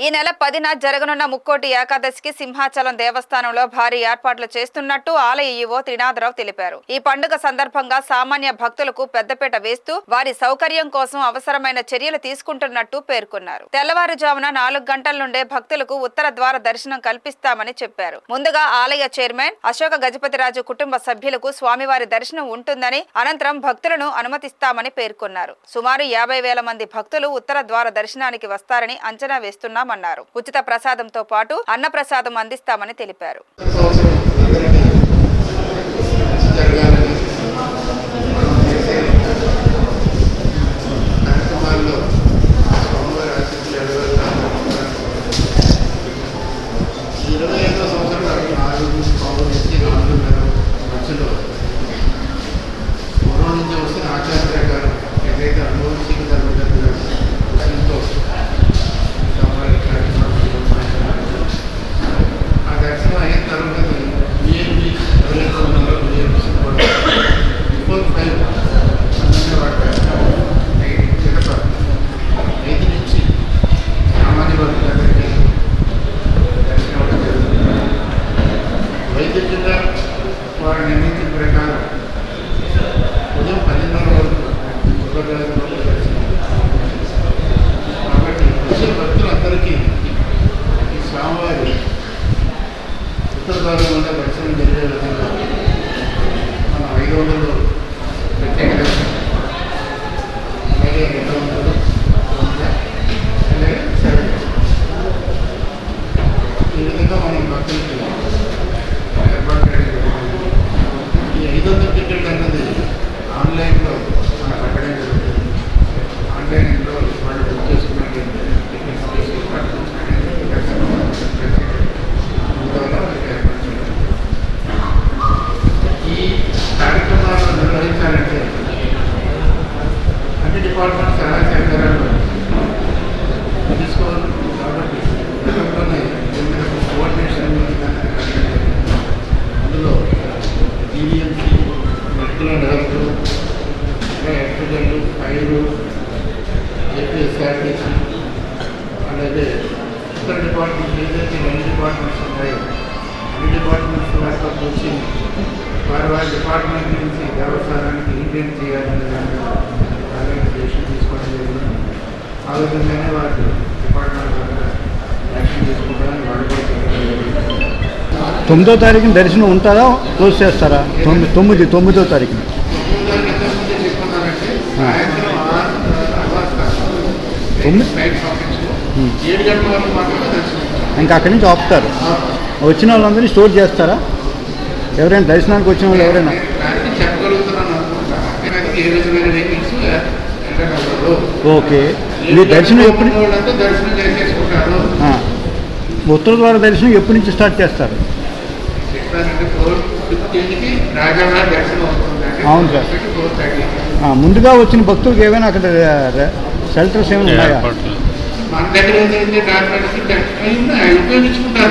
ఈ నెల 10న జరగనున్న ముక్కోటి ఏకాదశికి సింహాచలం దేవస్థానంలో భారీ ఏర్పాట్లు చేస్తున్నట్టు ఆలయ ఈవో త్రినాథరావు తెలిపారు. ఈ పండుగ సందర్భంగా సామాన్య భక్తులకు పెద్దపీట వేస్తూ వారి సౌకర్యం కోసం అవసరమైన చర్యలు తీసుకుంటున్నట్టు పేర్కొన్నారు. తెల్లవారుజామున 4 గంటల నుండే భక్తులకు ఉత్తర ద్వార దర్శనం కల్పిస్తామని చెప్పారు. ముందుగా ఆలయ చైర్మన్ అశోక గజపతిరాజు కుటుంబ సభ్యులకు స్వామివారి దర్శనం ఉంటుందని, అనంతరం భక్తులను అనుమతిస్తామని పేర్కొన్నారు. సుమారు 50,000 మంది భక్తులు ఉత్తర ద్వార దర్శనానికి వస్తారని అంచనా వేస్తున్నారు. ఉచిత ప్రసాదంతో పాటు అన్న ప్రసాదం అందిస్తామని తెలిపారు. వారు నిర్ణయించిన ప్రకారం ఉదయం 10:30 వరకు కాబట్టి వచ్చే భక్తులందరికీ ఈ స్వామివారి ఉత్తర ద్వారం వల్ల దర్శనం జరిగే విధంగా మనం 500 ప్రత్యేక దర్శనం, అలాగే 200 అలాగే ఈ విధంగా మనం భక్తులకి ఈ 500 టికెట్ అన్నది ఆన్లైన్లో మనకు కట్టడం జరుగుతుంది. ఆన్లైన్లో వాళ్ళు బుక్ చేసుకున్నట్టు టికెట్స్ తీసి ఈ కార్యక్రమాలను నిర్వహించాలంటే అన్ని డిపార్ట్మెంట్స్ సలహా సహకారాలు తీసుకోవాలి. కాబట్టి గతంలోనే కోఆర్డినేషన్ అందులో TVMC, medical health, electrical, fire, APSRTC, అలాగే ఇతర డిపార్ట్మెంట్స్ ఏదైతే 2 డిపార్ట్మెంట్స్ ఉన్నాయో అన్ని డిపార్ట్మెంట్స్ వారితో వచ్చి వారి డిపార్ట్మెంట్ నుంచి దేవస్థానానికి ఇంటెంట్ చేయాలనే దాన్ని అలాగే డెసిషన్ తీసుకోవడం జరిగింది. ఆ విధంగానే వారి డిపార్ట్మెంట్ ద్వారా యాక్షన్ తీసుకుంటారని వాళ్ళు కూడా చెప్పడం జరిగింది. 9వ తారీఖున దర్శనం ఉంటుందా, క్లోజ్ చేస్తారా? 9వ తారీఖున ఇంకా అక్కడి నుంచి ఆపుతారు. వచ్చిన వాళ్ళందరినీ స్టోర్ చేస్తారా? ఎవరైనా దర్శనానికి వచ్చిన వాళ్ళు ఎవరైనా ఓకే. మీ దర్శనం ఎప్పుడు, ఉత్తర ద్వార దర్శనం ఎప్పటి నుంచి స్టార్ట్ చేస్తారు? అవును సార్. ముందుగా వచ్చిన భక్తులకు ఏమైనా అక్కడ షెల్టర్స్ ఏమైనా ఉన్నాయా? మన దగ్గర ఉపయోగించుకుంటారు.